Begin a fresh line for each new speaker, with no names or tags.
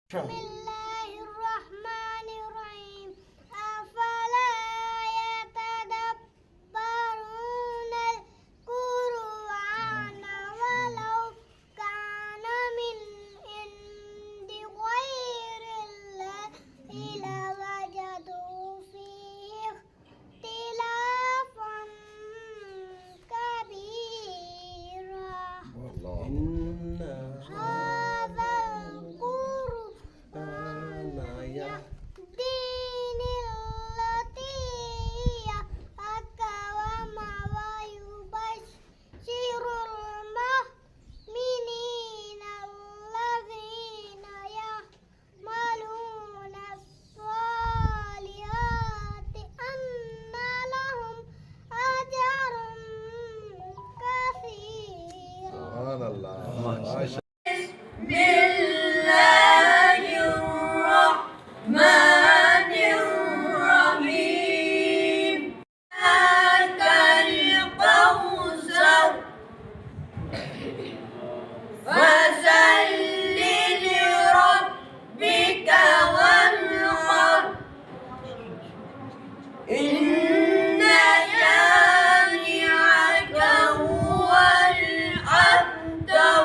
بسم الله الرحمن الرحيم أفلا يتدبرون القرآن ولو كان من عند غير الله لوجدوا فيه اختلافا كبيرا هذا دين التي هي أقوم ويبشر المؤمنين الذين يعملون الصالحات أن لهم أجرا كثيرا. سبحان الله.
إن شانئك هو الأبتر.